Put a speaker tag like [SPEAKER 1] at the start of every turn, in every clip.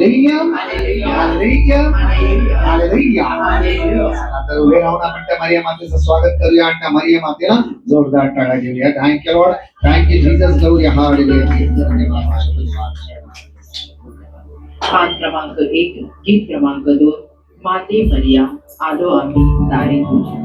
[SPEAKER 1] Hallelujah hallelujah hallelujah. आता उभे राहून आपण त्या मरिया मातेचं स्वागत करूया आणि त्या मरिया मातेला जोरदार टाळ्या देऊया. Thank you Lord, thank you Jesus. Gauri hallelujah.
[SPEAKER 2] पाठ क्रमांक 1, गीत क्रमांक 2, माते मरिया आलो आम्ही दारी तुझी.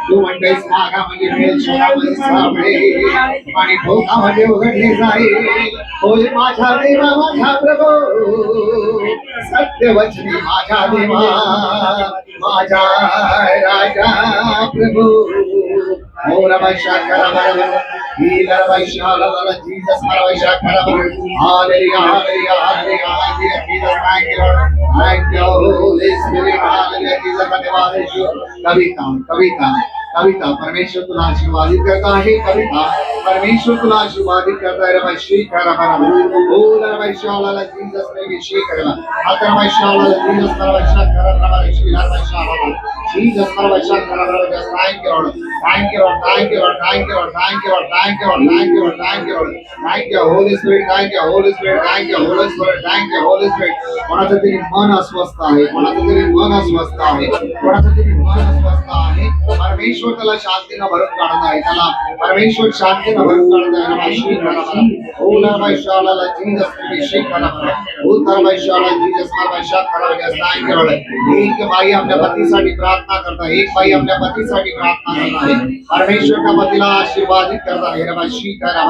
[SPEAKER 1] तू म्हणतेस मागा म्हणजे मिळेल, शोधामध्ये सापडेल आणि भोगामध्ये उघडले जाईल. होय माझ्या देवा माझ्या प्रभू, सत्यवचनी माझ्या देवा माझा राजा प्रभू. हो रमेशा करा बरोबर, ही रमेशा लाला जीसस रमेशा करा बरोबर. Hallelujah hallelujah hallelujah hallelujah. Jesus thank you Lord, thank you Holy spirit. Hallelujah Jesus धन्यवाद येशू. कविता कविता कविता परमेश्वर तुला आशीर्वादित करता आहे. कविता परमेश्वर तुला आशीर्वादित करता है. रमेशी करा बरोबर. हो रमेशा लाला जीसस ने विषय करला. आता रमेशा लाला जीसस रमेशा करा रमेशी रमेशा लाला जीसस रमेशा करा बरोबर. Thank you Lord, thank you Lord, thank you Lord, thank you Lord, thank you Lord, thank you Lord, thank you Lord, thank you Lord, thank you Holy Spirit, thank you Holy Spirit, thank you Holy Spirit, thank you Holy Spirit. कोणाचं तरी मन अस्वस्थ आहे, कोणाचं तरी मन अस्वस्थ आहे, कोणाचं तरी मन अस्वस्थ आहे. परमेश्वर त्याला शांतीनं भरून काढत आहे, त्याला परमेश्वर शांतीनं भरून काढत आहे. रमाशी करा ओला वैशाला जीसस अभिषेक करा उतर वैशाला जीसस वैशाख करा. Thank you Lord. एक बाई आपल्या पतीसाठी प्रार्थना करता है, एक बाई आपल्या पतीसाठी प्रार्थना करता है. परमेश्वर का पतिला आशीर्वादित करता है. रमाशी करा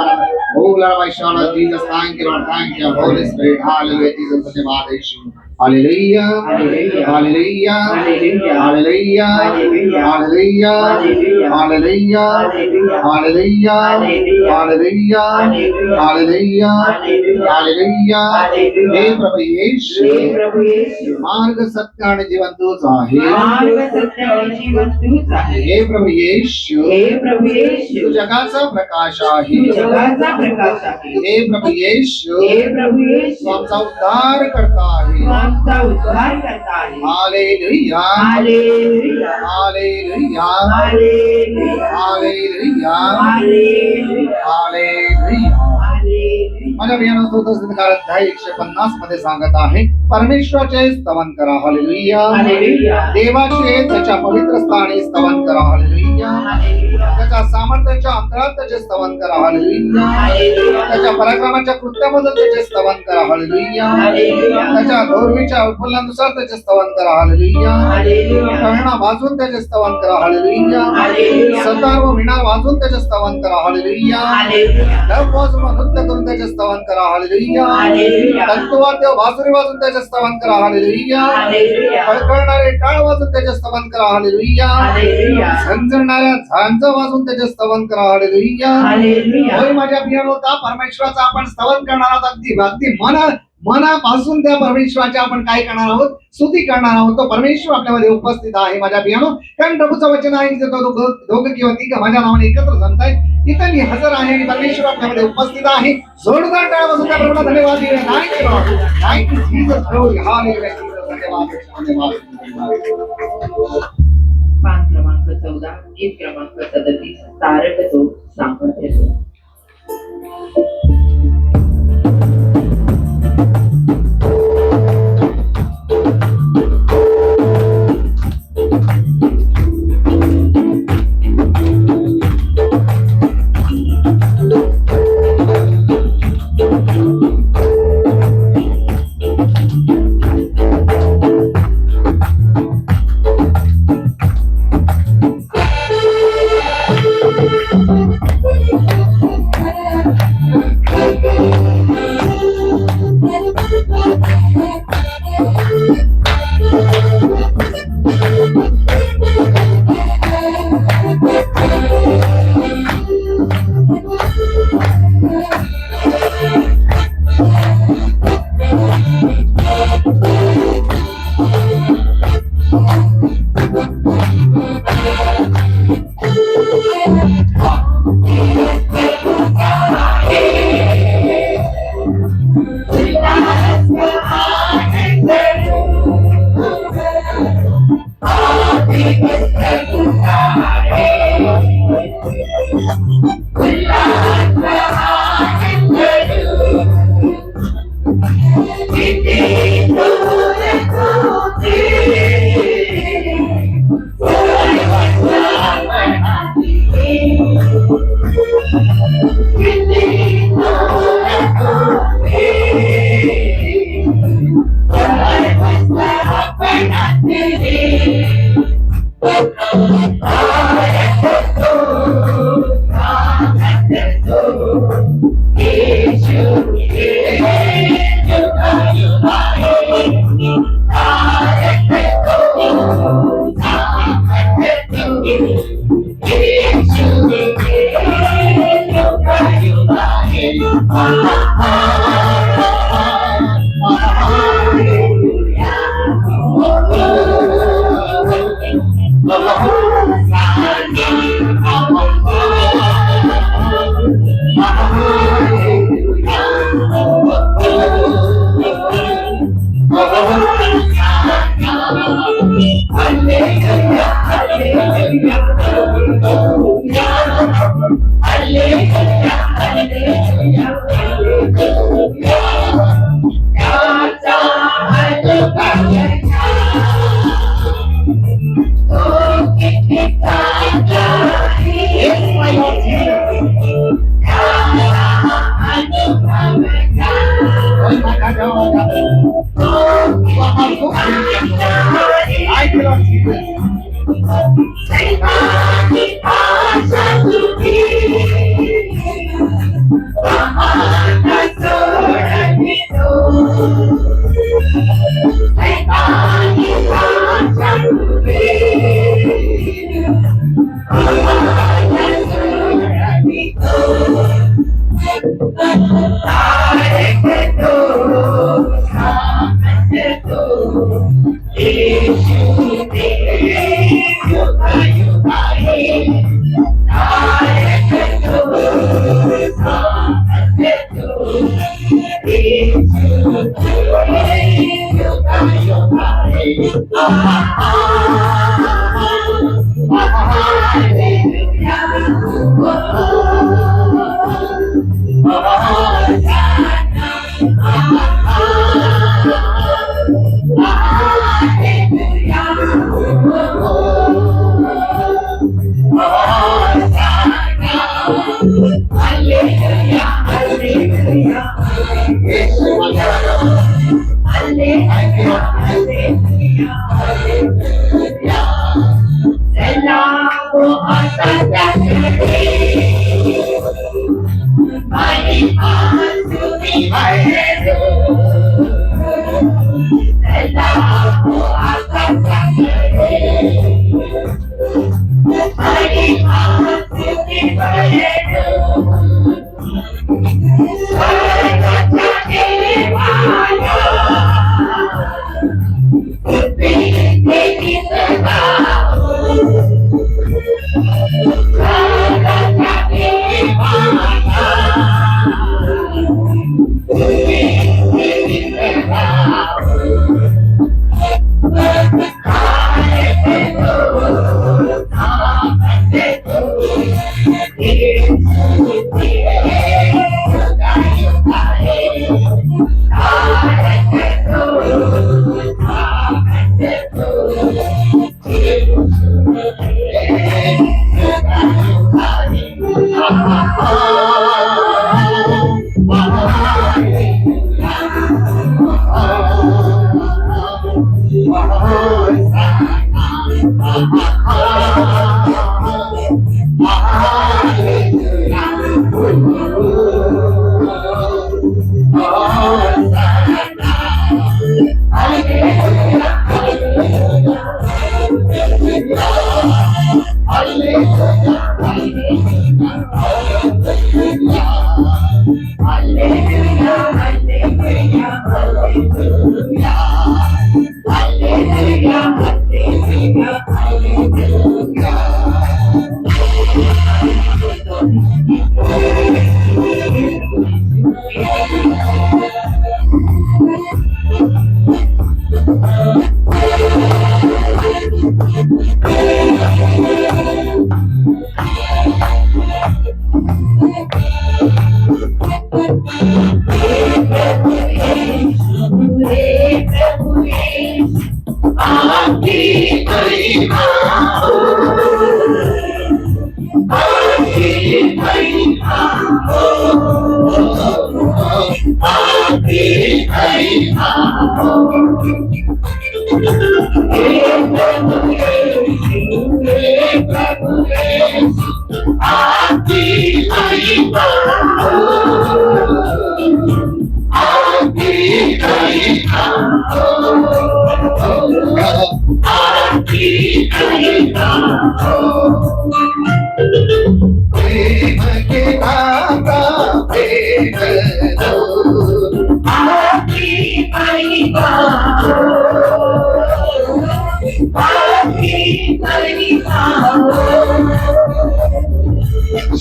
[SPEAKER 1] ओला Vaishala Jesus. Thank you Lord, thank you Holy spirit. Hallelujah Jesus धन्यवाद येशू. Hallelujah
[SPEAKER 2] Hallelujah.
[SPEAKER 1] Hallelujah
[SPEAKER 2] Hallelujah.
[SPEAKER 1] Hallelujah
[SPEAKER 2] Hallelujah.
[SPEAKER 1] Hallelujah
[SPEAKER 2] Hallelujah.
[SPEAKER 1] Hallelujah
[SPEAKER 2] Hallelujah.
[SPEAKER 1] Hallelujah
[SPEAKER 2] Hallelujah.
[SPEAKER 1] Hallelujah
[SPEAKER 2] Hallelujah.
[SPEAKER 1] Hallelujah
[SPEAKER 2] Hallelujah.
[SPEAKER 1] Hallelujah
[SPEAKER 2] Hallelujah.
[SPEAKER 1] हे प्रभू येशू
[SPEAKER 2] हे प्रभू येशू
[SPEAKER 1] मार्ग सत्य आणि जीवन तूच आहे
[SPEAKER 2] मार्ग सत्य आणि जीवन तूच आहे.
[SPEAKER 1] हे प्रभू येशू
[SPEAKER 2] हे प्रभू येशू
[SPEAKER 1] तू जगाचा प्रकाश
[SPEAKER 2] तू
[SPEAKER 1] आहे
[SPEAKER 2] जगाचा प्रकाश आहे.
[SPEAKER 1] हे प्रभू येशू
[SPEAKER 2] हे प्रभू येशू
[SPEAKER 1] तू आमचा उद्धार करता आहे
[SPEAKER 2] तू आमचा उद्धार करता आहे.
[SPEAKER 1] Hallelujah
[SPEAKER 2] hallelujah
[SPEAKER 1] hallelujah
[SPEAKER 2] hallelujah
[SPEAKER 1] hallelujah
[SPEAKER 2] hallelujah
[SPEAKER 1] hallelujah
[SPEAKER 2] hallelujah.
[SPEAKER 1] माझ्या बियाणं स्तोत्र अध्याय 150 मध्ये सांगत आहे परमेश्वराचे स्तवन करा हालेलुया
[SPEAKER 2] हालेलुया
[SPEAKER 1] देवाचे त्याच्या पवित्र स्थानी स्तवन करा हालेलुया
[SPEAKER 2] हालेलुया
[SPEAKER 1] त्याच्या सामर्थ्याच्या अंतरात त्याचे स्तवन करा हालेलुया
[SPEAKER 2] हालेलुया
[SPEAKER 1] त्याच्या पराक्रमाच्या कृत्याबद्दल त्याचे स्तवन करा हालेलुया
[SPEAKER 2] हालेलुया
[SPEAKER 1] त्याच्या धोरवीच्या उत्पन्नानुसार त्याचे स्तवन करा हालेलुया
[SPEAKER 2] हालेलुया
[SPEAKER 1] कहणा वाजून त्याचे स्तवन करा हालेलुया
[SPEAKER 2] हालेलुया
[SPEAKER 1] सतार व वीणा वाजून त्याचे स्तवन करा हालेलुया
[SPEAKER 2] हालेलुया
[SPEAKER 1] ढब वाजून व नृत्य करून त्याचे स्तवन करा हालेलुया
[SPEAKER 2] हालेलुया
[SPEAKER 1] तंतुवाद्य बासुरी वाजून त्याचे स्तवन करा हालेलुया
[SPEAKER 2] हालेलुया
[SPEAKER 1] खळखळणारे टाळ वाजून त्याचे स्तवन करा हालेलुया
[SPEAKER 2] हालेलुया
[SPEAKER 1] झणझणणाऱ्या झांज वाजून त्याचे स्तवन करा हालेलुया
[SPEAKER 2] हालेलुया
[SPEAKER 1] होय माझ्या पियानोचा परमेश्वराचा आपण स्तवन करणार आहोत अगदी मनापासून त्या परमेश्वराच्या आपण काय करणार आहोत स्तुती करणार आहोत तो परमेश्वर आपल्यामध्ये उपस्थित आहे माझ्या पियानो कारण प्रभूचं वचन आहे की दोघं किंवा तिघं माझ्या नावाने एकत्र जमतायत इथं मी हजर आहे आणि परमेश्वर आपल्यामध्ये उपस्थित आहे जोरदार टाळ्यापासून त्या प्रभूला धन्यवाद देऊया thank you Jesus glory hallelujah धन्यवाद
[SPEAKER 2] पान क्रमांक 14 गीत क्रमांक 37 तारक तो सामर्थ्य तो.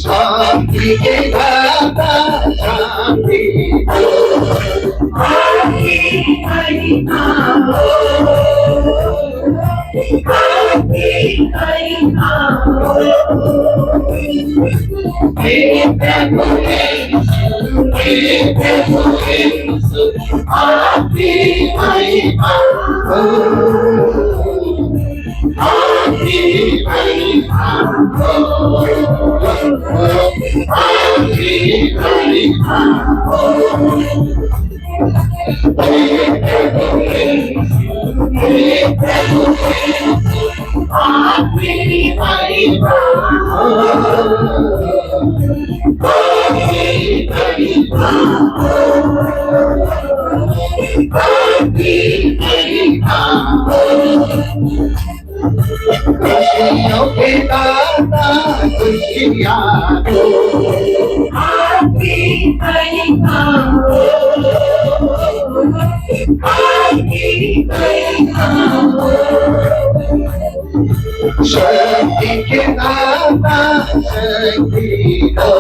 [SPEAKER 1] शांति के दाता शांति खुशियों के दाता खुशियाँ दो शक्ति के दाता शक्ति दो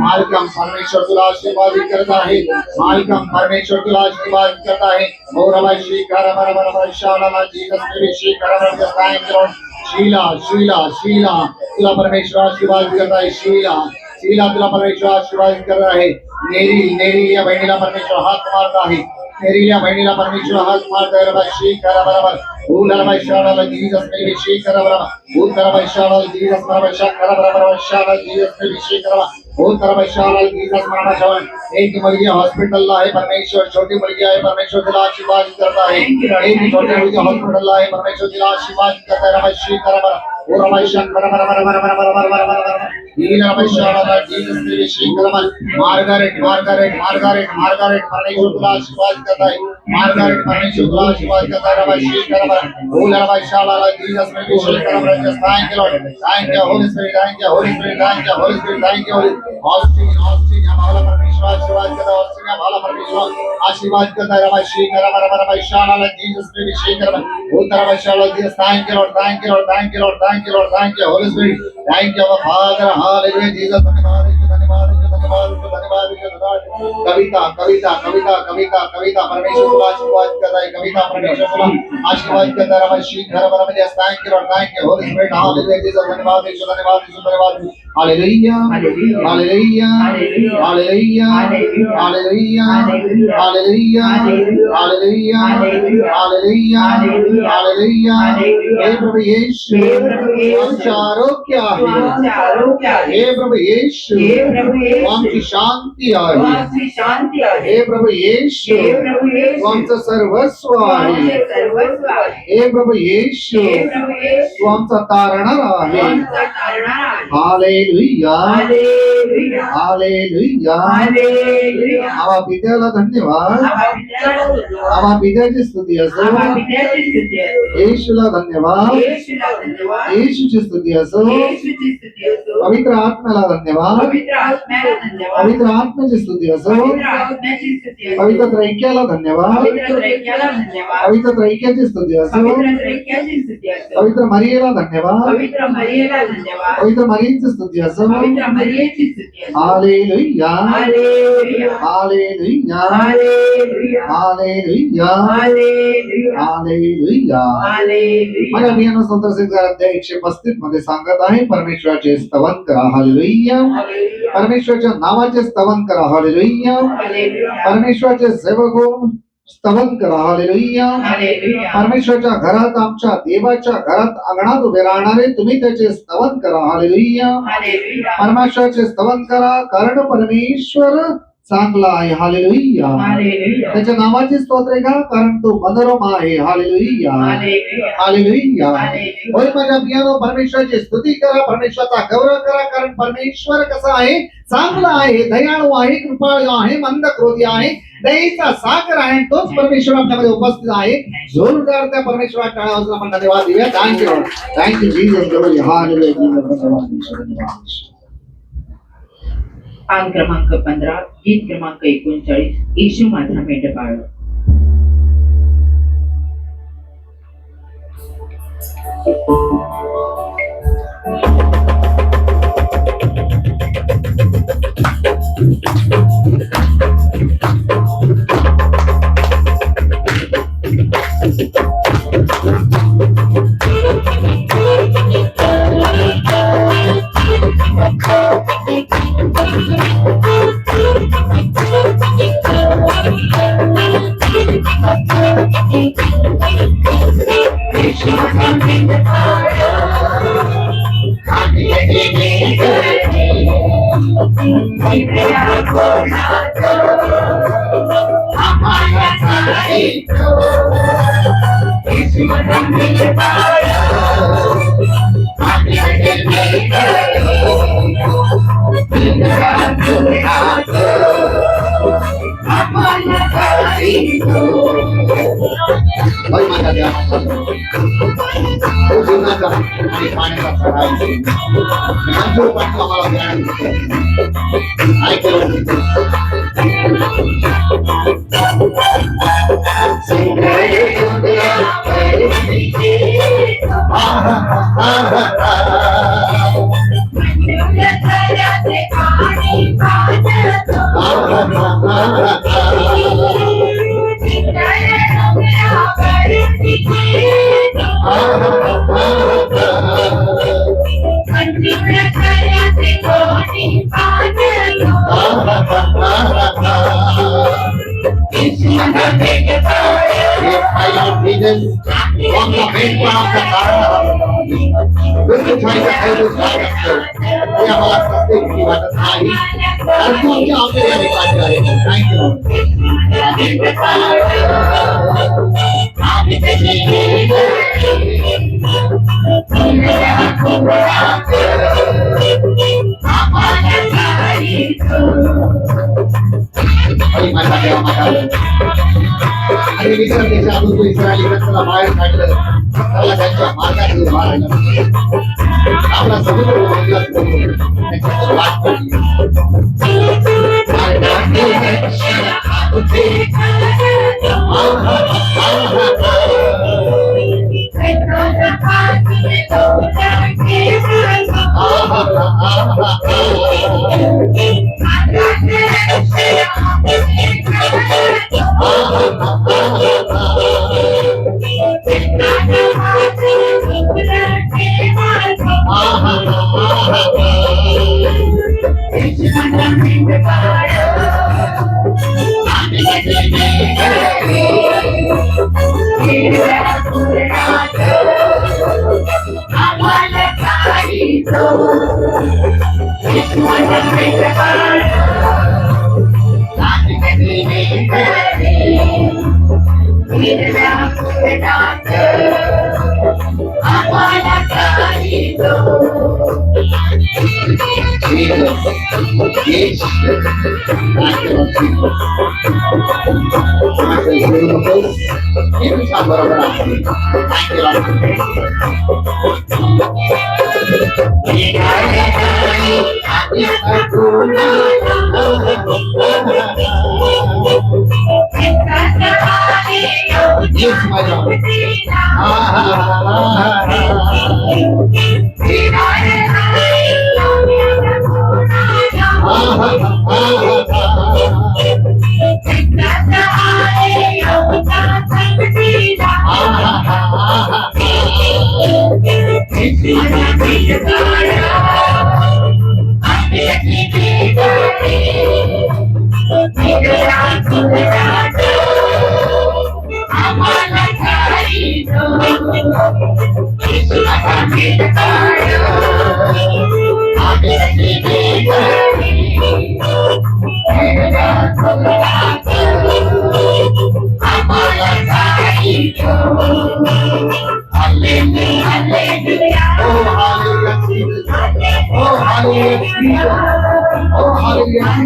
[SPEAKER 1] मालकम परमेश्वर तुला आशीर्वादित करत आहे मालकम परमेश्वर तुला आशीर्वादित करत आहे श्री कर श्री कर शीला शीला शीला तुला परमेश्वर आशीर्वादित करत आहे शीला शीला तुला परमेश्वर आशीर्वादित करत आहे नेरी नेरी या बहिणीला परमेश्वर हात मारत आहे नेरी या बहिणीला परमेश्वर हात मारत आहे श्री कर बरोबर Ulama Shala Jesus maybe shake Karabara, Utara Shala Jesus Maraba Shakara Shala Jesus maybe shake Karaba, Utara Shala Jesus Maraba Shawan, एक मुर्गिया हॉस्पिटल ला है परमेश्वर छोटी मुर्गिया है परमेश्वर दिला आशीर्वाद करता है एक छोटी मुर्गिया हॉस्पिटल ला है परमेश्वर दिला आशीर्वाद करता है रमशी करबरा और रमशी करबरा ईला Jesus maybe shake Karabara, Margaret परमेश्वर दिला आशीर्वाद करता है Margaret परमेश्वर दिला आशीर्वाद करता है रमशी करबरा Ulama Shala Jesus maybe shake Karabara just thank you Lord thank you Holy Spirit thank you Holy Spirit thank you Holy Spirit thank you Austin हमारा परमेश्वर आशीर्वाद करता है और हमारा परमेश्वर आशीर्वाद करता है रमशी करबरा Shala Jesus maybe shake Karabara Utara Shala Jesus thank you Lord thank you Lord thank you Lord thank you Lord thank you Holy Spirit thank you our Father hallelujah Jesus कविता कविता कविता कविता कविता परमेश्वर तुला आशीर्वाद करता है कविता परमेश्वर तुला आशीर्वाद करता है रमशी करबरा just thank you Lord thank you Holy Spirit hallelujah Jesus धन्यवाद hallelujah hallelujah hallelujah hallelujah hallelujah hallelujah hallelujah hallelujah हे प्रभु यीशु चारों क्या है हे प्रभु यीशु आमची शांती आहे हे प्रभु यीशु आमचं सर्वस्व आहे हे प्रभु यीशु आमचा तारणार आहे हालेलुया हालेलुया आवा पित्याला धन्यवाद आवा पित्याची स्तुती असो येशूला धन्यवाद येशूची स्तुती असो पवित्र आत्म्याला धन्यवाद पवित्र आत्म्याची स्तुती असो पवित्र त्रैक्याला धन्यवाद पवित्र त्रैक्याची स्तुती असो पवित्र मरियेला धन्यवाद पवित्र मरियेची स्तुती असो हालेलुया हालेलुया हालेलुया हालेलुया माझ्या बियाणं स्तोत्र अध्याय 135 मध्ये सांगत आहे परमेश्वराचे स्तवन करा हालेलुया परमेश्वराच्या नावाचे स्तवन करा हालेलुया परमेश्वराचे सेवक स्तवन करा हालेलुया परमेश्वराच्या घरात आमच्या देवाच्या घरात अंगणात उभे राहणारे तुम्ही त्याचे स्तवन करा हालेलुया परमेश्वराचे स्तवन करा कारण परमेश्वर चांगला आहे. हालेलुया.
[SPEAKER 2] हालेलुया.
[SPEAKER 1] त्याच्या नावाचे स्तोत्र आहे का? कारण तो मनोरम आहे. हालेलुया.
[SPEAKER 2] हालेलुया.
[SPEAKER 1] हालेलुया.
[SPEAKER 2] हालेलुया.
[SPEAKER 1] होय माझ्या प्रियानो, परमेश्वराची स्तुती करा, परमेश्वराचा गौरव करा, कारण परमेश्वर कसा आहे? चांगला आहे, दयाळू आहे, कृपाळू आहे, मंद क्रोधी आहे, दयेचा सागर आहे. तोच परमेश्वर आपल्यामध्ये उपस्थित आहे. जोरदार त्या परमेश्वराच्या टाळ्या आपण धन्यवाद देऊया. Thank you thank you Jesus. Glory. Hallelujah. धन्यवाद.
[SPEAKER 2] पान क्रमांक 15, गीत क्रमांक 39, येशू माझा मेंढपाळ.
[SPEAKER 1] होय माझ्या देवा, तो जीवनाचा आणि पाण्याचा प्रवाह आहे. मंजूर पाणी आम्हाला ज्ञान देतो. ऐकलं आणि विचार देशातून तो इस्रायली रक्ताला बाहेर काढलं, त्याला त्यांच्या मार्गात उभा राहिला. आपला समुद्र उभा त्याच्यात वाट पडली.
[SPEAKER 3] I'm
[SPEAKER 1] Oh, hallelujah.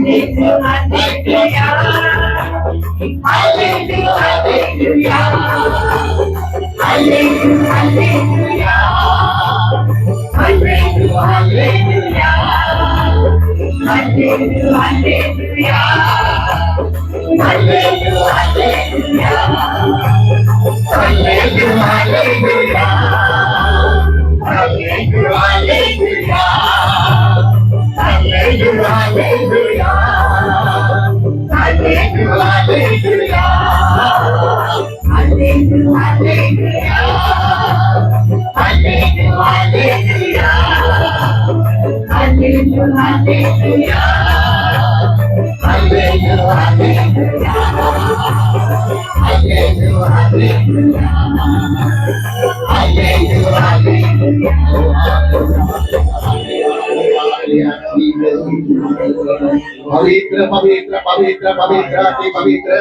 [SPEAKER 1] पवित्र पवित्र पवित्र पवित्र अति पवित्र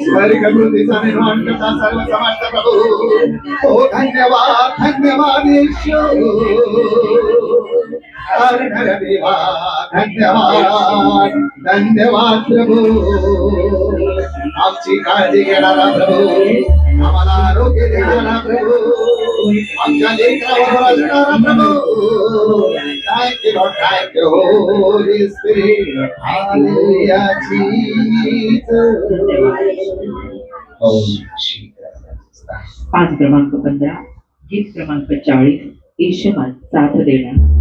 [SPEAKER 1] स्वर्ग पृथ्वीचा निर्माण करता सर्व समर्थ प्रभू ओ धन्यवाद धन्यवाद ईशो देवा धन्यवाद धन्यवाद प्रभू आमची काळजी घेणारा प्रभू आम्हाला आरोग्य देणारा प्रभू आमच्या लेकरावर वाचणारा प्रभू Thank you, Lord. Thank you, Holy Spirit. Hallelujah, Jesus. Oh, Jesus.
[SPEAKER 2] 5 क्रमांक 15 गीत क्रमांक 40 ईशमान साथ देणं.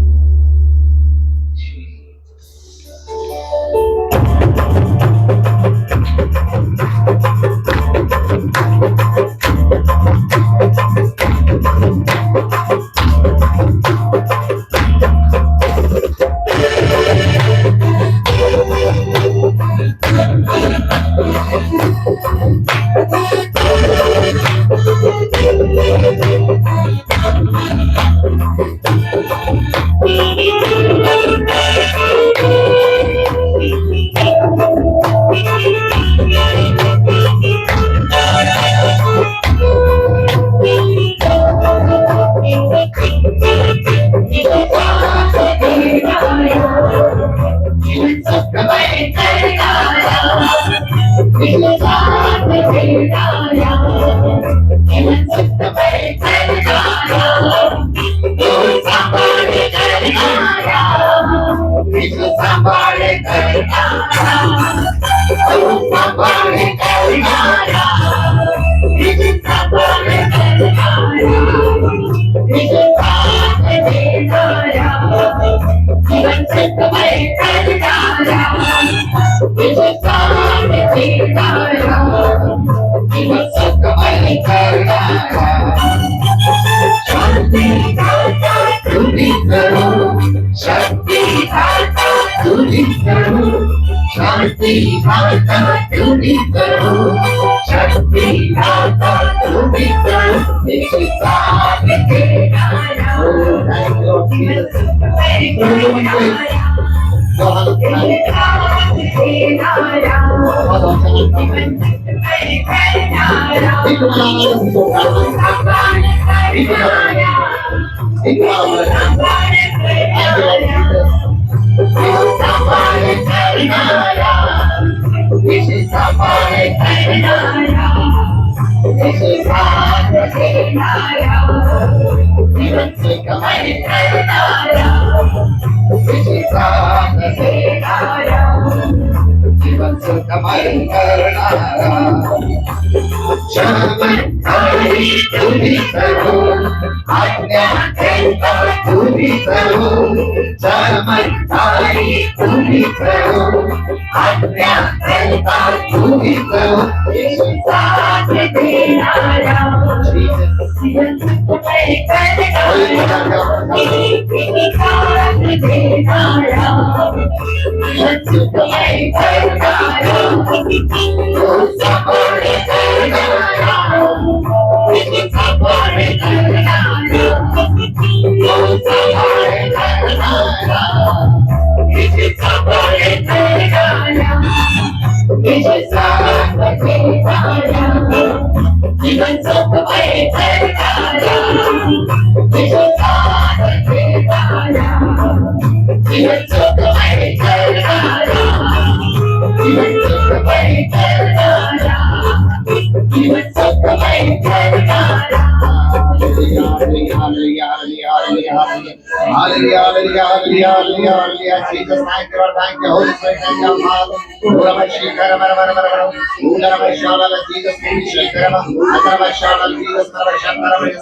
[SPEAKER 1] Jesus, thank you, Lord, thank you, Holy Spirit, thank you, Father. Jesus,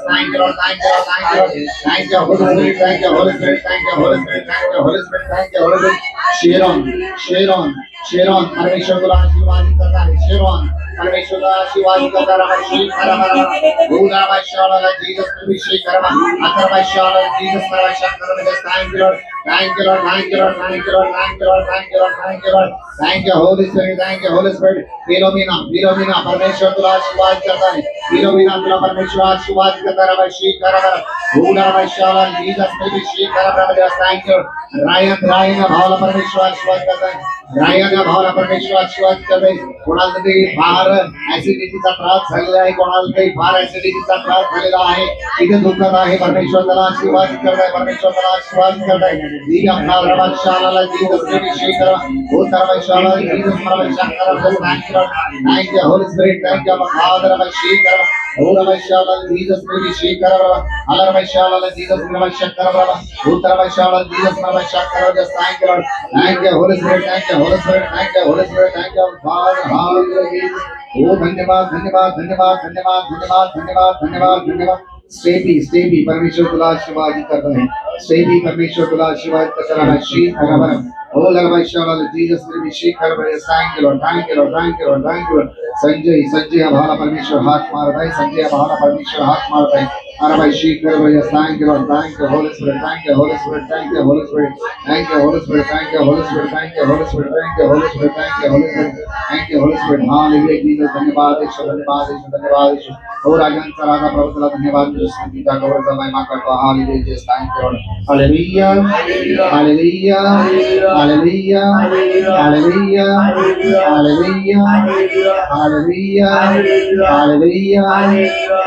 [SPEAKER 1] thank you, Lord, thank you, thank you, thank you, Holy Spirit, thank you, Holy Spirit, thank you, Holy Spirit, thank you, Holy Spirit, thank you, Holy Spirit. Charon परमेश्वर तुला आशीर्वाद करता है Charon परमेश्वर तुला आशीर्वाद करता है श्री करम भूला भाषाला जीसस अभिषेक करम अतर भाषाला जीसस परमेश्वर करम thank you Lord thank you Lord thank you Lord thank you Lord thank you Lord thank you Lord thank you Lord thank you Holy Spirit thank you Holy Spirit Philomena परमेश्वर तुला आशीर्वाद करता है Philomena तुला परमेश्वर आशीर्वाद करता है श्री करम भूला भाषाला जीसस अभिषेक करम thank you रायन भावला परमेश्वर आशीर्वाद करता है रायन भावला परमेश्वर आशीर्वाद करता है कोणाला तरी फार ऍसिडिटीचा त्रास झालेला आहे कोणाला तरी फार ऍसिडिटीचा त्रास झालेला आहे इथे दुखत आहे परमेश्वर त्याला आशीर्वाद करताय परमेश्वर त्याला आशीर्वाद करताय दी आपला रवाशाला जीसस अभिषेक करा हो सर्वशाला जीसस परमेश्वर करा thank you Holy Spirit thank you Father अभिषेक करा हो रवाशाला जीसस अभिषेक करा अला रवाशाला जीसस परमेश्वर करा हो सर्वशाला जीसस परमेश्वर करा just thank you Holy Spirit thank you Holy Spirit thank you Holy Spirit thank you Father hallelujah ओ धन्यवाद धन्यवाद धन्यवाद धन्यवाद धन्यवाद धन्यवाद धन्यवाद धन्यवाद स्टेपी परमेश्वर तुला आशीर्वाद करता है स्टेपी परमेश्वर तुला आशीर्वाद करता है श्री बराबर ओ लरवाशाला जीसस अभिषेक कर thank you Lord thank you Lord thank you Lord thank you Sanjay भाला परमेश्वर हाथ मारता है संजय भाला परमेश्वर हाथ मारता है अभिषेक कर thank you Lord thank you Holy spirit thank you Holy spirit thank you Holy spirit thank you Holy spirit thank you Holy spirit thank you Holy spirit thank you Holy spirit thank you Holy spirit thank you Holy spirit hallelujah Jesus धन्यवाद ईश्वर धन्यवाद ईश्वर धन्यवाद ईश्वर और राजांचा राजा प्रभु तुला धन्यवाद तुझ्या स्तुतीचा गौरव महिमा करतो hallelujah Jesus thank you Lord hallelujah hallelujah hallelujah hallelujah hallelujah hallelujah hallelujah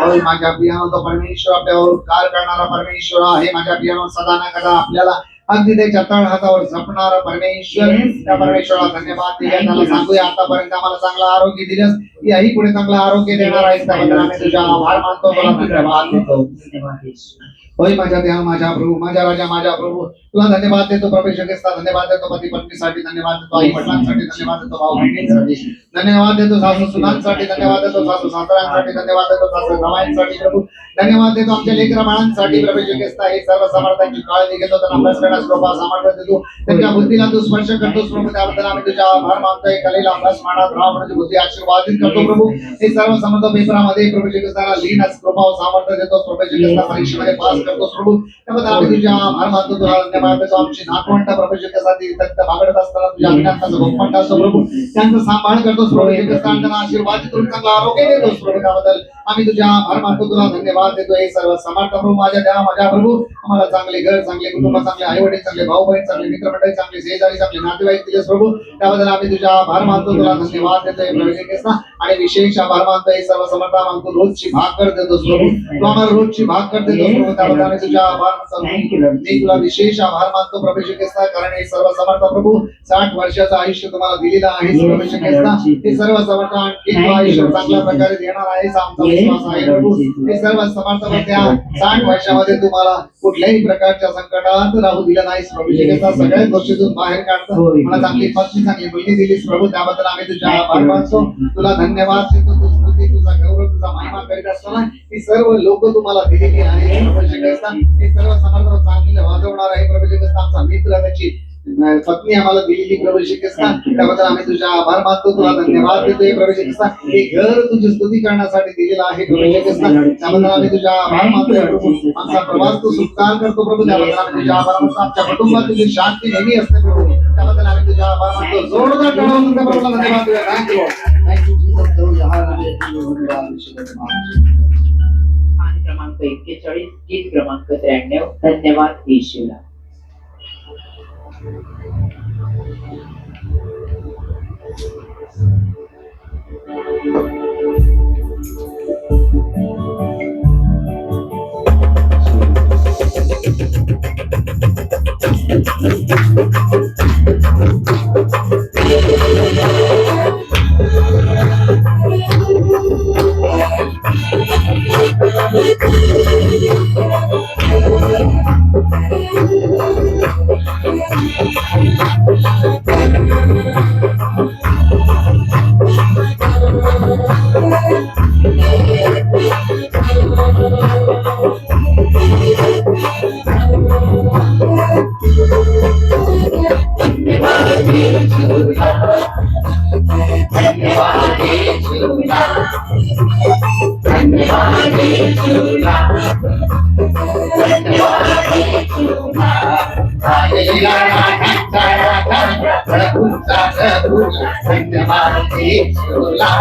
[SPEAKER 1] और माझ्या प्रियानो तो परमेश्वर आपल्यावर उपकार करणारा परमेश्वर आहे माझ्या प्रियानो सदा न कदा आपल्याला अगदी त्याच्या तळहातावर जपणारा परमेश्वर त्या परमेश्वराला धन्यवाद दिले त्याला सांगूया आतापर्यंत आम्हाला चांगलं आरोग्य दिलंस याही पुढे चांगलं आरोग्य देणार आहेस त्याबद्दल आम्ही तुझा आभार मानतो तुला धन्यवाद देतो होय माझ्या देवा माझ्या प्रभू माझ्या राजा माझ्या प्रभू तुला धन्यवाद देतो परमेश्वर धन्यवाद देतो पती पत्नीसाठी धन्यवाद देतो आई वडिलांसाठी धन्यवाद देतो भाऊ बहिणींसाठी धन्यवाद देतो सासू सुनांसाठी धन्यवाद देतो सासू सासऱ्यांसाठी धन्यवाद देतो सासू नवाईंसाठी प्रभू धन्यवाद देतो आमच्या लेकरा बाळांसाठी परमेश्वर हे सर्व समर्थांची काळजी घेतो त्यांना अभ्यास करण्यास कृपा सामर्थ्य देतो त्यांच्या बुद्धीला तू स्पर्श करतोस प्रभू त्याबद्दल आम्ही तुझा आभार मानतोय कलेला अभ्यास मानत राहा म्हणजे बुद्धी आशीर्वादित करतो प्रभू हे सर्व समर्थ पेपरामध्ये प्रभू श्रीकृष्णाला लिहिण्यास कृपा सामर्थ्य देतो प्रभू श्रीकृष्ण परीक्षेमध्ये पास करतो प्रभू त्याबद्दल आम्ही तुझा आभार मानतो तुला धन्यवाद देतो आमची नातवंड प्रभू श्रीकृष्णासाठी तक्त बागडत असताना तुझ्या अभिनंदनाचा भोगमंड असतो प्रभू त्यांचा सांभाळ करतोस प्रभू श्रीकृष्ण त्यांना आशीर्वाद करून चांगला आरोग्य देतोस प्रभू त्याबद्दल आम्ही तुझा आभार मानतो तुला धन्यवाद देतो हे सर्व समर्थ प्रभू माझ्या देवा माझ्या प्रभू आम्हाला चांगले घर चांगले कुटुंब चांगले आई वडील चांगले भाऊ बहीण चांगले मित्रमंडळी चांगले शेजारी चांगले नातेवाईक दिलेस प्रभू त्याबद्दल आम्ही तुझा आभार मानतो तुला धन्यवाद देतो हे प्रभू श्रीकृष्ण आणि विशेष आभार मानतो हे सर्व समर्थ मानतो रोजची भाकर देतोस प्रभू तू आम्हाला रोजची भाकर देतोस प्रभू त्याबद्दल आम्ही तुझा आभार मानतो मी तुला विशेष आभार मानतो प्रभू श्रीकृष्ण कारण हे सर्व समर्थ प्रभू 60 वर्षाचं आयुष्य तुम्हाला दिलेलं आहे प्रभू श्रीकृष्ण हे सर्व समर्थ आणखी आयुष्य चांगल्या प्रकारे देणार आहे आमचा विश्वास आहे प्रभू हे सर्व समर्थ त्या 60 वर्षामध्ये तुम्हाला कुठल्याही प्रकारच्या संकटात राहू दिलं नाहीस प्रभू श्रीकृष्ण सगळ्या गोष्टीतून बाहेर काढतो मला चांगली पत्नी चांगली मुलगी दिलीस प्रभू त्याबद्दल आम्ही तुझा आभार मानतो तुला धन्यवाद देतो तू स्तुती तुझा गौरव तुझा महिमा करीत असताना ही सर्व लोक तुम्हाला दिलेली आहेत प्रभू श्रीकृष्ण हे सर्व समर्थ चांगले वाजवणार आहे प्रभू श्रीकृष्ण आमचा मित्र त्याची पत्नी आम्हाला दिलेली प्रभू श्रीकृष्ण त्याबद्दल आम्ही तुझा आभार मानतो तुला धन्यवाद देतोय प्रभू श्रीकृष्ण हे घर तुझी स्तुती करण्यासाठी दिलेलं आहे प्रभू श्रीकृष्ण त्याबद्दल आम्ही तुझा आभार मानतोय प्रभू आमचा प्रवास तू सुखकार करतो प्रभू त्याबद्दल आम्ही तुझा आभार मानतो आमच्या कुटुंबात तुझी शांती नेहमी असते प्रभू त्याबद्दल आम्ही तुझा आभार मानतो जोरदार टाळ्या तुमच्या प्रभूला धन्यवाद देऊया थँक्यू थँक्यू जीसस
[SPEAKER 2] आणि क्रमांक 41 गीत क्रमांक 93 धन्यवाद येशूला
[SPEAKER 1] येशूला धन्यवाद येशूला धन्यवाद येशूला हालेलुया राजाचा राजा प्रभूचा प्रभू धन्यवाद येशूला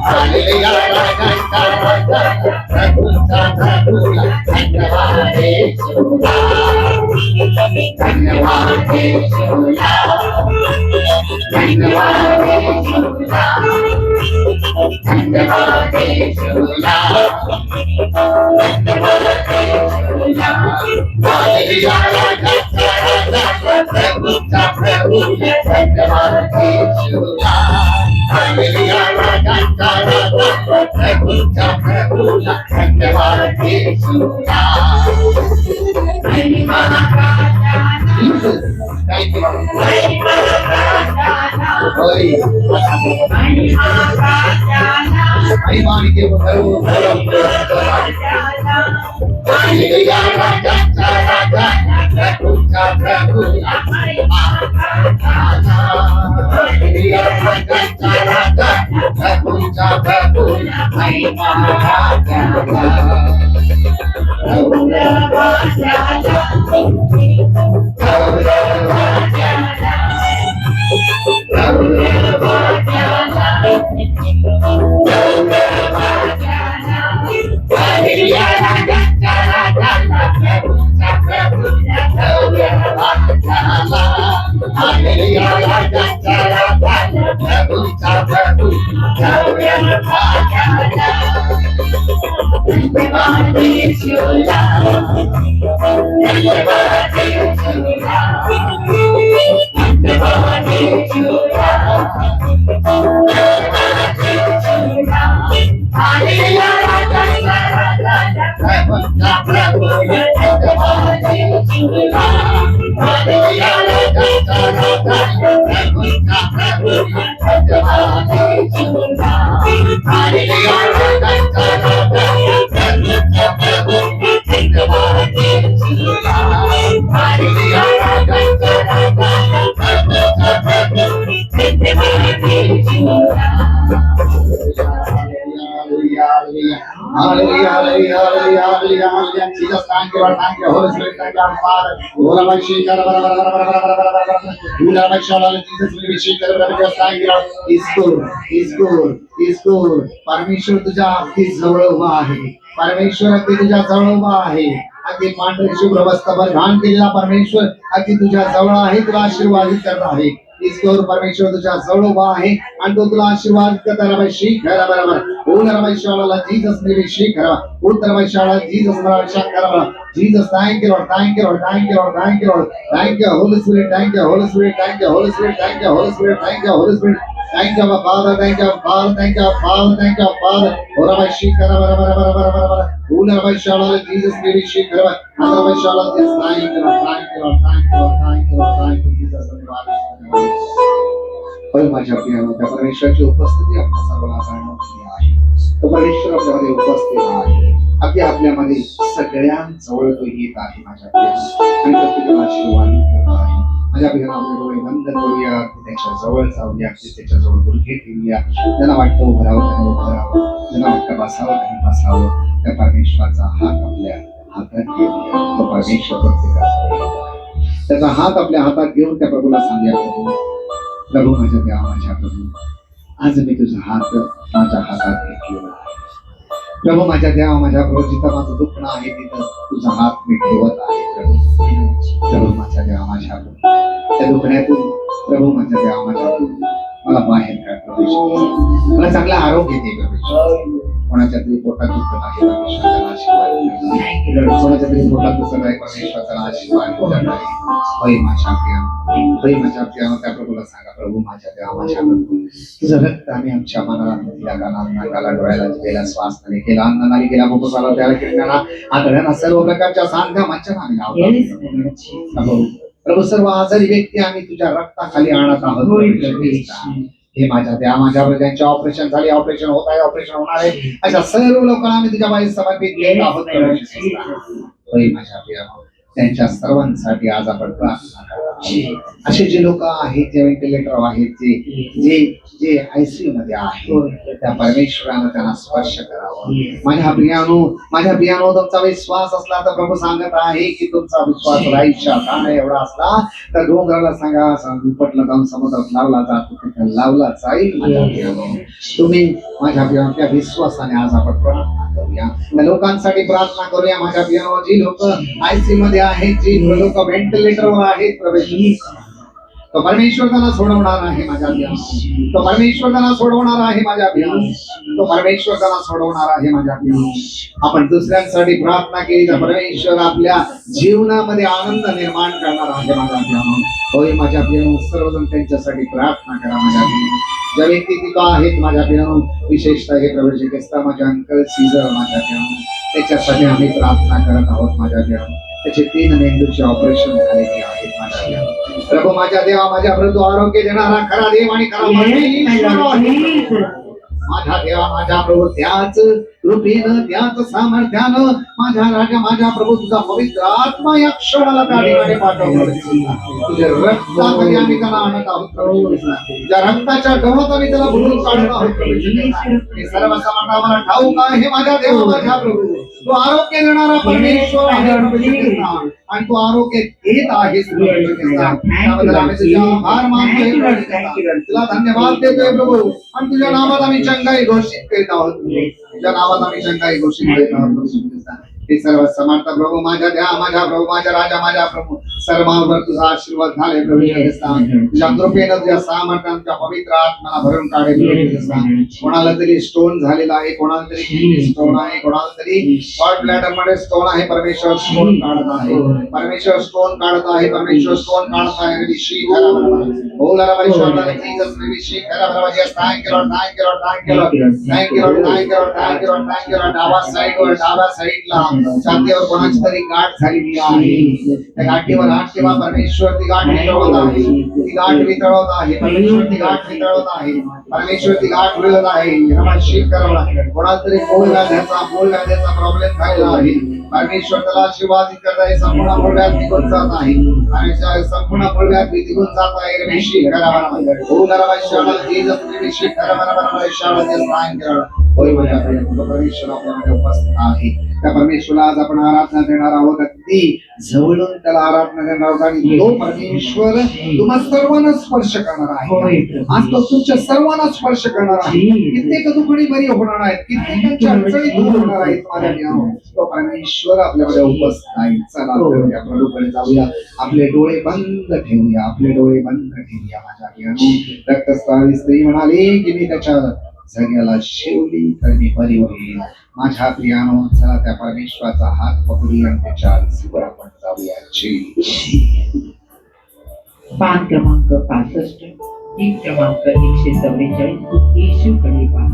[SPEAKER 1] हालेलुया राजाचा राजा प्रभूचा प्रभू धन्यवाद येशूला धन्यवाद येशूला धन्यवाद येशूला धन्यवाद येशूला धन्यवाद येशूला हालेलुया राजाचा राजा प्रभूचा प्रभू धन्यवाद येशूला हालेलुया राजाचा राजा प्रभूचा प्रभू धन्यवाद येशूला Thank you. Hallelujah, hallelujah, hallelujah, hallelujah, hallelujah. Jesus, thank you, Lord, thank you, Holy Spirit, thank you, our Father. Ola by Shikar, Ula by Shalom, Jesus, we wish you, thank you, Lord. Is good, is good, is good. परमेश्वर तुझ्या अगदी जवळ उभा आहे. परमेश्वर अगदी तुझ्या जवळ उभा आहे. अगदी पांढरे शुभ्र वस्त्र धारण केलेला परमेश्वर अगदी तुझ्या जवळ आहे, तुला आशीर्वादित करत आहे. ईश्वर परमेश्वर तुझ्या जवळ उभा आहे आणि तो तुला आशीर्वाद करताना बाई करा बरोबर ओला बाई शाळाला जीसस ने शी करा उत्तर बाई शाळा जीसस मला रक्षा करा Jesus thank you Lord thank you Lord thank you Lord thank you Lord thank you Holy Spirit thank you Holy Spirit thank you Holy Spirit thank you Holy Spirit thank you Holy spirit Thank you, Father. Thank you, Father. Thank you, Father. Thank you, Father. Ora by Shikara, bara. Ula by Shala, Jesus, maybe Shikara. Another by Shala, yes, thank you, thank you, thank you, thank you, thank you, Jesus. पण माझ्या प्रियानो त्या परमेश्वराची उपस्थिती आपल्या सर्वांना जाणवली आहे. तो परमेश्वर आपल्यामध्ये उपस्थित आहे. अगदी आपल्यामध्ये सगळ्यांजवळ तो येत आहे माझ्या प्रियानो आणि प्रत्येकाला आशीर्वादित करत आहे. माझ्या प्रियानो डोळे बंद करूया, त्याच्या जवळ जाऊया, त्याच्या जवळ गुडघे ठेवूया. ज्यांना वाटतं उभं राहावं त्यांनी उभं राहावं, ज्यांना वाटतं बसावं त्यांनी बसावं. त्या परमेश्वराचा हात आपल्या हातात घेऊया. तो परमेश्वर प्रत्येकाचा त्याचा हात आपल्या हातात घेऊन त्या प्रभूला सांगूया, प्रभू माझ्या देवा माझ्या प्रभू आज मी तुझा हात माझ्या हातात घेतलेला आहे. प्रभू माझ्या देवा माझ्या प्रभू जिथं माझं दुखणं आहे तिथं तुझा हात मी ठेवत आहे. प्रभू माझ्या देवा माझ्या प्रभू त्या दुखण्यातून प्रभू माझ्या देवा माझ्या प्रभू मला बाहेर काढ प्रभू. मला चांगला आरोग्य दे प्रभू. कोणाच्या तरी पोटात दुखत आहे परमेश्वराचा आशीर्वाद. कोणाच्या तरी पोटात दुखत आहे परमेश्वराचा आशीर्वाद. होय माझ्या प्रिया त्या प्रभूला सांगा, प्रभू माझ्या देवा माझ्या प्रभू तुझं रक्त आम्ही आमच्या मनाला दिला, कानाला नाकाला डोळ्याला गेला श्वासनाने केला, अन्नाने गेला, फुफ्फुसाला त्याला किडण्याला आतड्यांना सर्व प्रकारच्या सांध्या मच्छर आम्ही लावतो. प्रभू सर्व आजारी व्यक्ती आम्ही तुझ्या रक्ताखाली आणत आहोत. हे माझ्या देवा माझ्या ज्यांचे ऑपरेशन झाले, ऑपरेशन होत आहे, ऑपरेशन होणार आहे, अशा सर्व लोकांना आम्ही तुझ्या बाई समर्पित केलं आहोत. होय माझ्या प्रिया त्यांच्या सर्वांसाठी आज आपण प्रार्थना करावी. असे जे लोक आहेत, जे व्हेंटिलेटर आहेत, जे जे जे आयसीयू मध्ये आहेत, त्या परमेश्वरानं त्यांना स्पर्श करावा. माझ्या प्रियानो तुमचा विश्वास असला तर प्रभू सांगत आहे की तुमचा विश्वास राईच्या काना एवढा असला तर डोंगराला सांगा दुपटला जाऊन समुद्रात लावला जातो, तिथे लावला जाईल. माझ्या प्रियानो, तुम्ही माझ्या प्रियानो त्या विश्वासाने आज आपण प्रार्थना करूया, त्या लोकांसाठी प्रार्थना करूया. माझ्या प्रियानो, जी लोक आयसीयू मध्ये आहेत, जी लोक व्हेंटिलेटरवर आहेत, प्रवेश तो परमेश्वर त्यांना सोडवणार आहे. माझ्या प्रियानो, तो परमेश्वर त्यांना सोडवणार आहे. माझ्या प्रियानो, तो परमेश्वर त्यांना सोडवणार आहे. माझ्या प्रियानो, आपण दुसऱ्यांसाठी प्रार्थना केली तर परमेश्वर आपल्या जीवनामध्ये आनंद निर्माण करणार आहे. माझ्या प्रियानो, होय माझ्या प्रियानो, सर्वजण त्यांच्यासाठी प्रार्थना करा. माझ्या प्रियानो, ज्या व्यक्ती तिथं आहेत माझ्या प्रियानो, विशेषतः हे प्रवेश असता माझ्या अंकल सीझर, माझ्या प्रियानो, त्याच्यासाठी आम्ही प्रार्थना करत आहोत. माझ्या प्रियानो, त्याचे 3 मेंदूचे ऑपरेशन झालेले आहेत. माझ्या प्रियानो, प्रभू माझ्या देवा, माझ्या प्रभू आरोग्य देणारा खरा देव आणि खरा परमेश्वर आहे. माझ्या देवा, माझ्या प्रभू, त्याच कृपेनं, त्याच सामर्थ्यानं माझ्या राजा, माझ्या प्रभू, तुझा पवित्र आत्मा या क्षणाला त्या ठिकाणी पाठवतो. तुझ्या रक्ताखाली आम्ही त्याला आणत आहोत प्रभू, तुझ्या रक्ताच्या गवत आम्ही त्याला भरून काढत आहोत प्रभू. सर्व समाज आम्हाला ठाऊक आहे माझ्या देवा, माझ्या प्रभू, तो आरोग्य देणारा परमेश्वर आहे प्रभू, आणि तो आरोग्य देत आहे. त्याबद्दल आम्ही तुझा आभार मानतोय, तुला धन्यवाद देतोय प्रभू, आणि तुझ्या नावात आम्ही चंगाई घोषित करीत आहोत. तुझ्या नावात आम्ही चंगाई घोषित करीत आहोत. हे सर्व समर्थ प्रभू, माझ्या द्या, माझ्या प्रभू, माझ्या राजा, माझ्या प्रभू, सर्वांवर तुझा आशीर्वाद झाले प्रभू. तुझ्या कृपेनं, तुझ्या सामर्थ्यानं, तुझ्या पवित्र आत्म्याला भरून काढेल. कोणाला तरी स्टोन झालेला आहे, कोणाला तरी किडनी स्टोन आहे, कोणाला तरी गॉल ब्लॅडर मध्ये स्टोन आहे. परमेश्वर स्टोन काढत आहे, परमेश्वर स्टोन काढत आहे, परमेश्वर स्टोन काढत आहे. विशी खरा बरोबर बोला परमेश्वर, जीसस विशी खरा बरोबर. Thank you Lord, thank you Lord, thank you Lord, thank you Lord, thank you Lord, thank you Lord, thank you Lord. डावा साईडला छातीवर कोणाची तरी गाठ झालेली आहे, त्या गाठीवर हात ठेवा. परमेश्वर ती गाठ वितळवत आहे, ती गाठ वितळवत आहे. परमेश्वर ती गाठ वितळवत आहे, परमेश्वर ती गाठ वितळवत आहे. कोणाला तरी मूळव्याध्याचा प्रॉब्लेम झालेला आहे, परमेश्वर त्याला आशीर्वादित करत आहे. संपूर्ण मूळव्याध निघून जात आहे, आणि संपूर्ण मूळव्याध निघून जात आहे. रमेशी करा बरोबर, हो करा शाळा, जीसस रमेशी करा बरोबर, शाळा ते स्थान करा. होय माझ्या परमेश्वर आपल्याकडे उपस्थित आहे. त्या परमेश्वराला आज आपण आराधना देणार आहोत, अगदी जवळून त्याला आराधना देणार आहोत. आणि तो परमेश्वर तुम्हा सर्वांना स्पर्श करणार आहे. आज तो तुमच्या सर्वांना स्पर्श करणार आहे. कित्येक दुखणी बरी होणार आहेत, कित्येकांच्या अडचणी दूर होणार आहेत. माझ्या प्रियानो, तो परमेश्वर आपल्याकडे उपस्थित आहे. चला त्या प्रभूकडे जाऊया, आपले डोळे बंद ठेवूया, आपले डोळे बंद ठेवूया. माझ्या प्रियानो, रक्तस्रावी स्त्री म्हणाली की मी त्याच्या जग्याला शिवली तर मी बरी होईल. माझ्या प्रियानो, चला त्या परमेश्वराचा हात पकडूया आणि त्याच्या आरतीवर आपण जाऊया.
[SPEAKER 2] पान क्रमांक 65, गीत क्रमांक 144, येशूकडे पहा.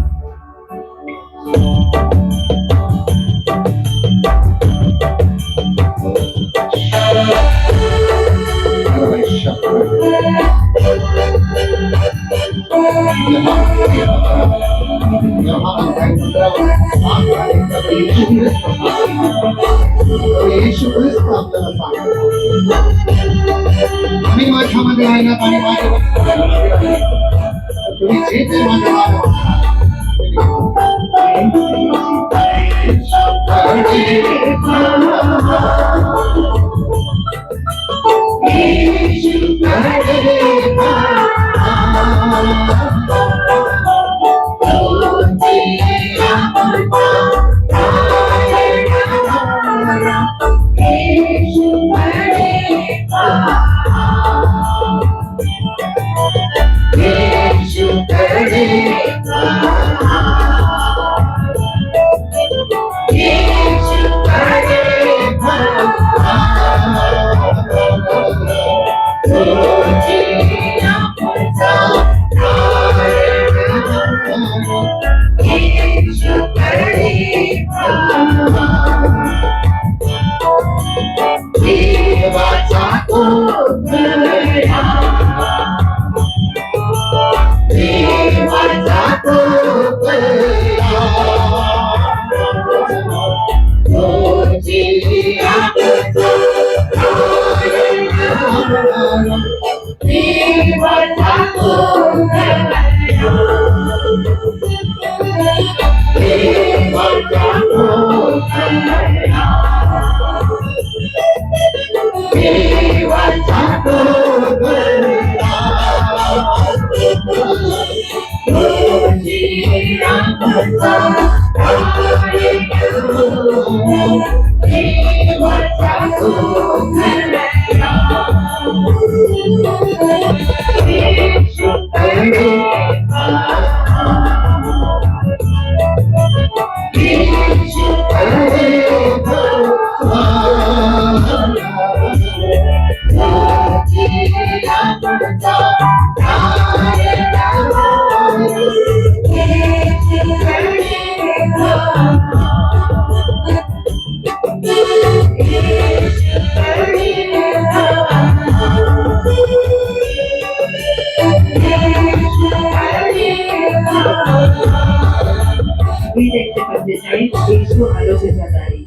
[SPEAKER 1] आम्ही माझ्यामध्ये राहिलात आणि माझ्या तुम्ही जे ते माझ्या
[SPEAKER 2] गीत 145 येशू आरोग्याचा दारी.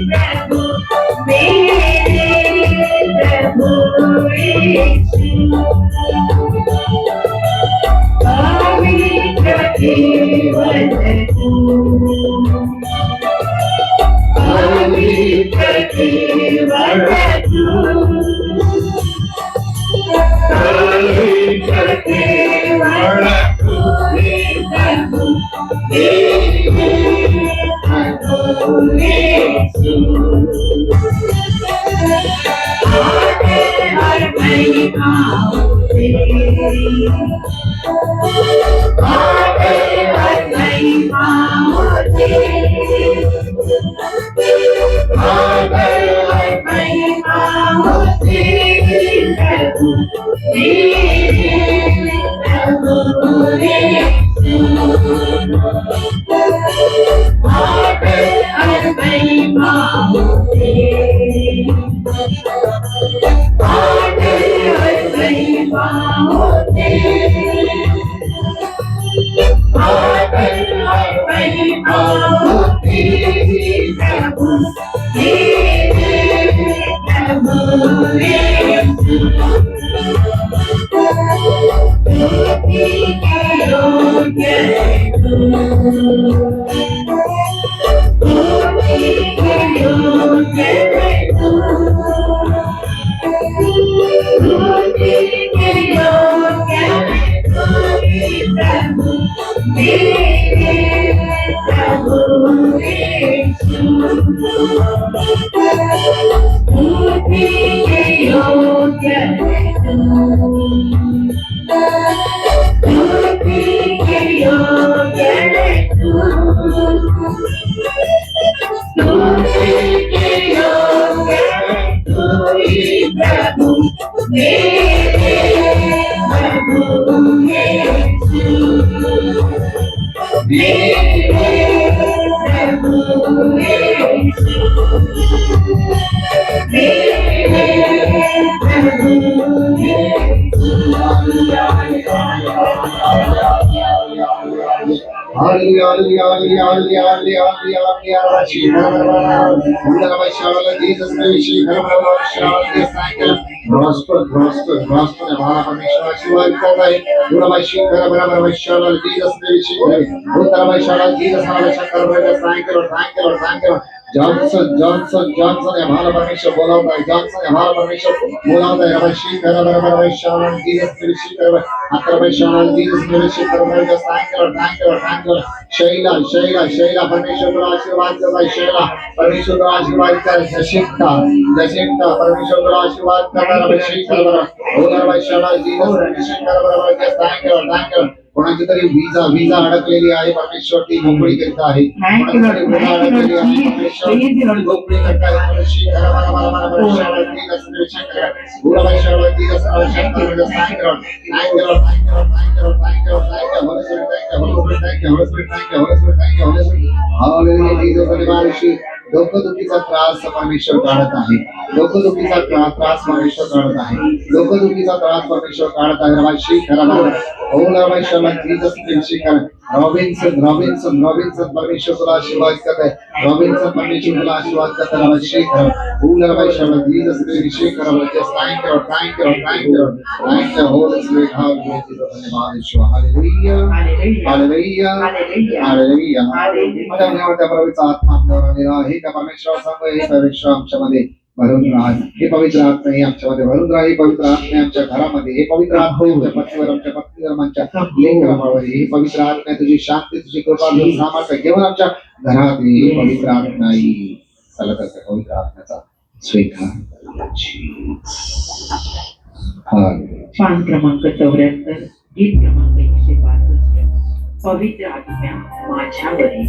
[SPEAKER 3] प्रभु मेरे
[SPEAKER 1] Johnson, Johnson, Johnson, Yamala Parmeshwar, Bolava, Johnson, Yamala Parmeshwar, Bolava, Rabashi, Rabashi, Jesus, Akrabashana, Jesus, Rabashi, thank you, Shaila, Parmeshwar, Ashirvad, Shaila, Parmeshwar, Ashirvad, Jashikta, Parmeshwar, Ashirvad, Rabashi, Bolava, Jesus, Rabashi, thank you. कोणाची तरी विजा अडकलेली आहे परमेश्वर ती मोकळी करीत आहे कोणाची विजा अडकलेली आहे परमेश्वर मोकळी करत आहे डोकदुखीचा त्रास परमेश्वर काढत आहे डोकदुखीचा त्रास परमेश्वर काढत आहे डोकदुखीचा त्रास परमेश्वर काढत आहे रमाशी रॉबिन्सन परमेश्वर तुला आशीर्वाद करत आहे रॉबिन्सन परमेश्वर तुला आशीर्वाद करत आहे रमाशी जीसस अभिषेक करा just thank you Holy Spirit hallelujah त्या प्रभूचा आत्मा आपल्यावर आलेला आहे त्या परमेश्वरासमोर हे परमेश्वर आमच्यामध्ये भरून राहा हे पवित्र आत्मा हे आमच्यामध्ये भरून राहा हे पवित्र आत्मा आमच्या घरामध्ये हे पवित्र आत्मा आमच्या पतीवर आमच्या पत्नीवर आमच्या लेकरांवर हे पवित्र आत्मा तुझी शांती तुझी कृपा तुझं सामर्थ्य घेऊन आमच्या घरात हे पवित्र आत्मा चला तर पवित्र आत्म्याचा स्वीकार
[SPEAKER 2] पान क्रमांक 74 गीत क्रमांक 162 पवित्र आत्म्या माझ्यावर आहे.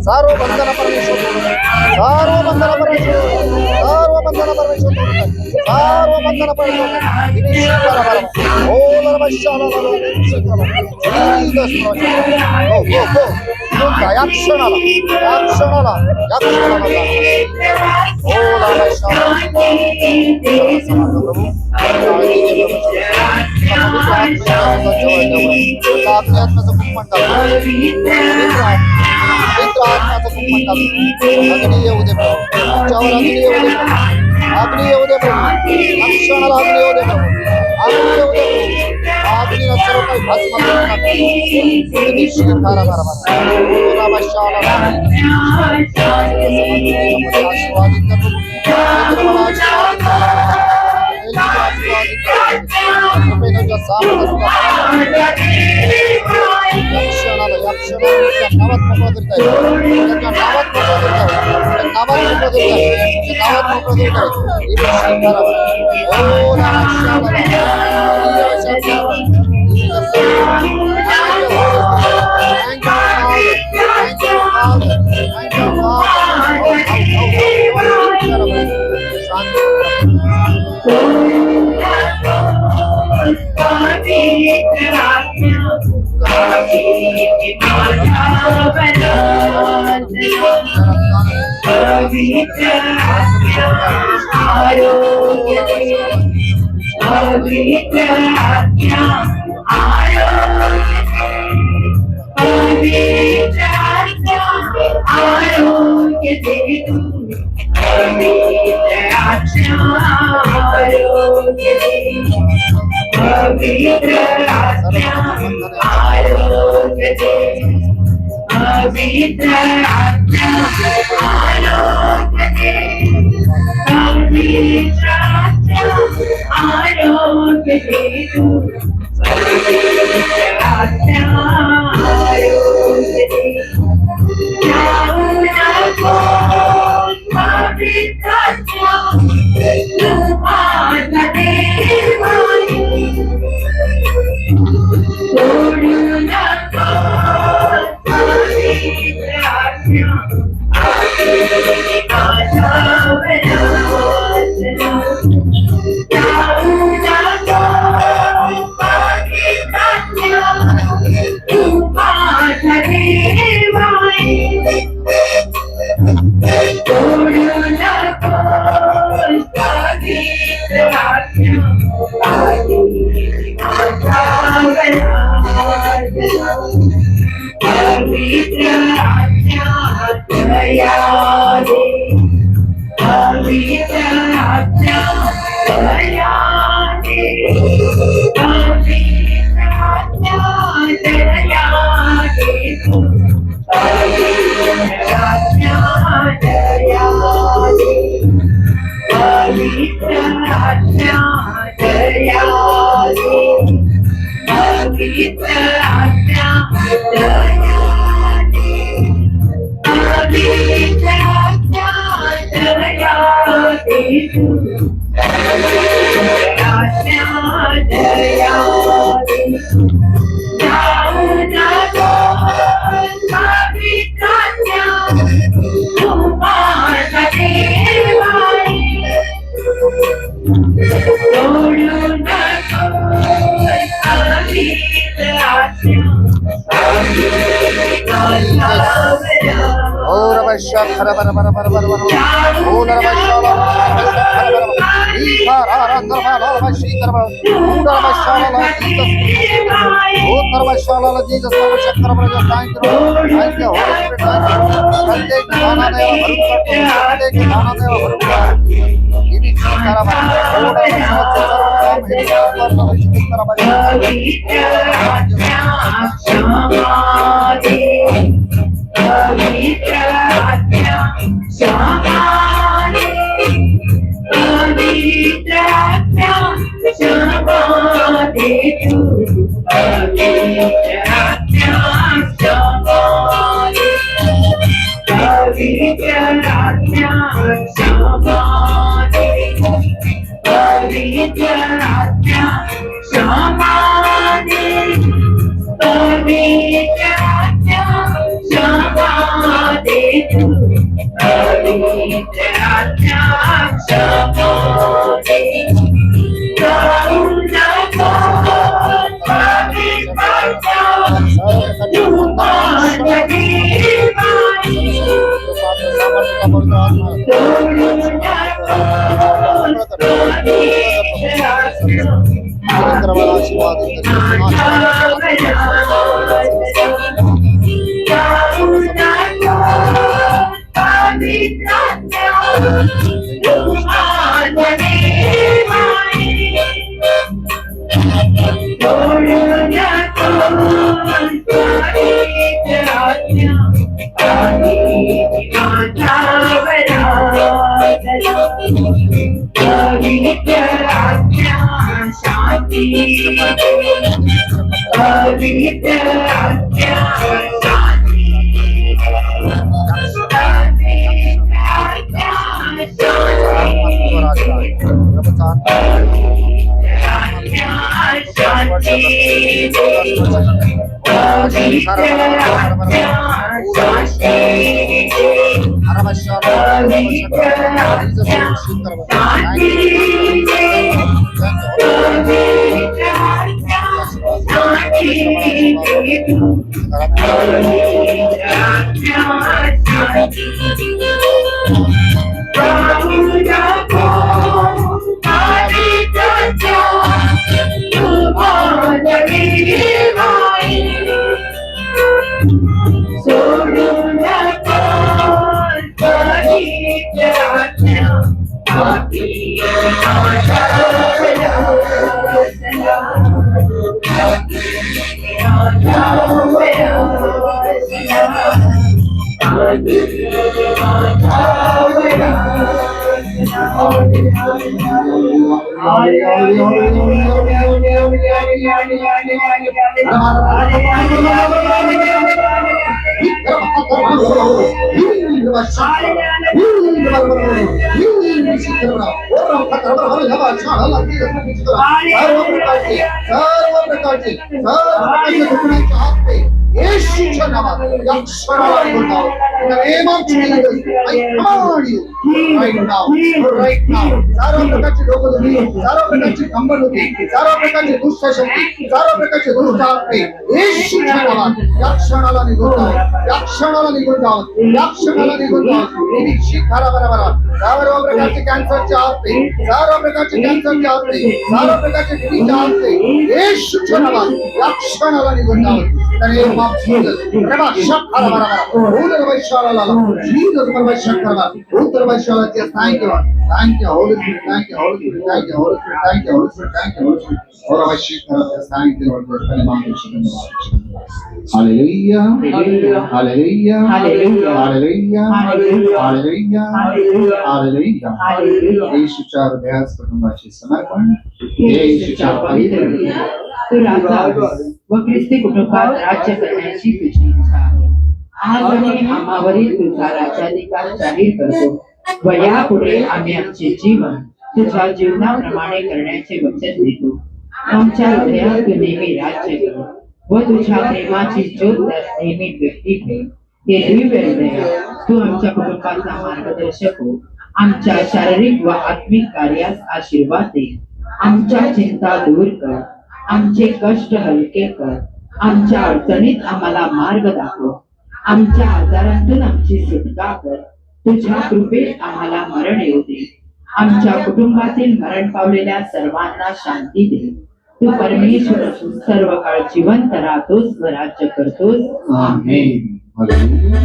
[SPEAKER 3] सर्व बंधन परमेश्वर सर्व बंधन परमेश्वर सर्व बंधन परमेश्वर सर्व बंधन परमेश्वर ओ नमः या क्षणाला
[SPEAKER 1] येशूच्या नावात या क्षणाला निघून जाओ. In the name of Jesus, I command you right now, right now. सर्व प्रकारची डोकदुखी, सर्व प्रकारची कंबरदुखी, सर्व प्रकारची दुष्टशक्ती, सर्व प्रकारची दुष्ट आत्मे येशूच्या नावात या क्षणाला निघून जाओ. या क्षणाला निघून जाओ. या क्षणाला निघून जाओ. निश्चित करा बरोबर. सर्व प्रकारचे कॅन्सरचे आत्मे, सर्व प्रकारचे कॅन्सरचे आत्मे, सर्व प्रकारचे टीबीचे आत्मे येशूच्या नावात या क्षणाला निघून जाओ. In the name of Jesus. Reba shakara bara. Uder vaishala la. Jesus bara shakara. Uder vaishala. Yes, thank you. Thank you, Holy Spirit. Thank you, Holy Spirit. Thank you, Holy Spirit. Thank you, Holy Spirit. Thank you, Holy Spirit. Ora vaishikara. Yes, thank you, Lord. Hallelujah. Hallelujah. Hallelujah.
[SPEAKER 2] Hallelujah.
[SPEAKER 1] Hallelujah.
[SPEAKER 2] Hallelujah.
[SPEAKER 1] Hallelujah.
[SPEAKER 2] Hallelujah.
[SPEAKER 1] Hallelujah.
[SPEAKER 2] Hallelujah.
[SPEAKER 1] येशूच्या हृदयास कुटुंबाचे समर्पण. येशूच्या पवित्र हृदयात.
[SPEAKER 2] तू राजा आहेस व ख्रिस्ती कुटुंबात राज्य करण्याची तुझी इच्छा आहे. आज आम्ही आम्हावरील तुझा राज्याधिकार जाहीर करतो व यापुढे आम्ही आमचे जीवन तुझ्या जीवनाप्रमाणे करण्याचे वचन देतो. आमच्या हृदयात तू नेहमी राज्य कर व तुझ्या प्रेमाची ज्योत नेहमी व्यक्ती ठेव. हे दिव्य हृदय तू आमच्या कुटुंबाचा मार्गदर्शक हो. आमच्या शारीरिक व आत्मिक कार्यास आशीर्वाद दे. आमच्या चिंता दूर कर. आमचे कष्ट हलके कर. आमच्या अडचणीत आम्हाला मार्ग दाखव. आमच्या आजारांतून आमची सुटका कर. तुझ्या कृपेत आम्हाला मरण येऊ दे. आमच्या कुटुंबातील मरण पावलेल्या सर्वांना शांती दे. तू परमेश्वर असून सर्व काळ जिवंत राहतोस व राज्य करतोस.
[SPEAKER 1] आमेन. Hallelujah.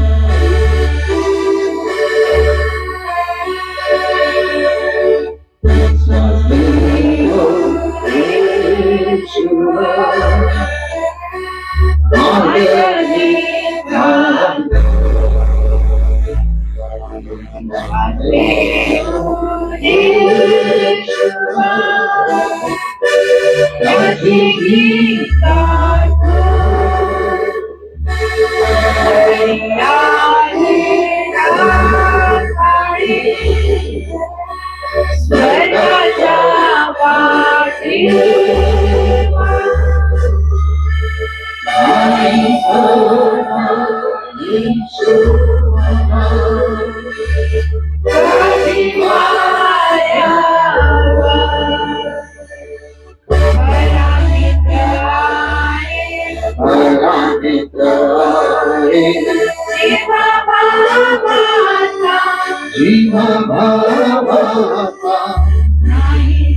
[SPEAKER 1] जीवा भावाचा नाही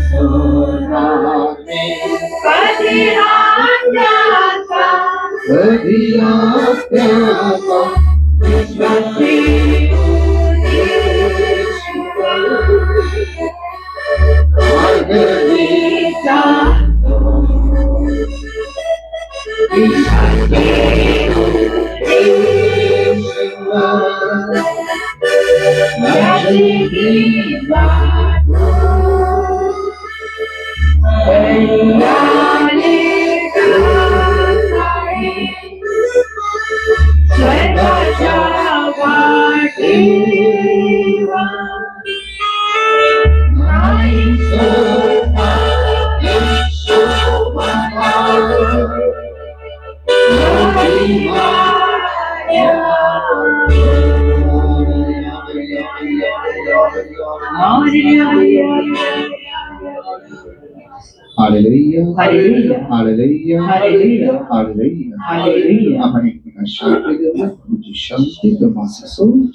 [SPEAKER 1] सोडणार मी. कधी आत्याचा विश्वासी मार्गदीचा hallelujah
[SPEAKER 2] hallelujah.
[SPEAKER 1] Hallelujah
[SPEAKER 2] hallelujah.
[SPEAKER 1] Hallelujah
[SPEAKER 2] hallelujah.
[SPEAKER 1] आपण एकमेकांना शांती देऊया. तुमची शांती तुम्हाला सोडून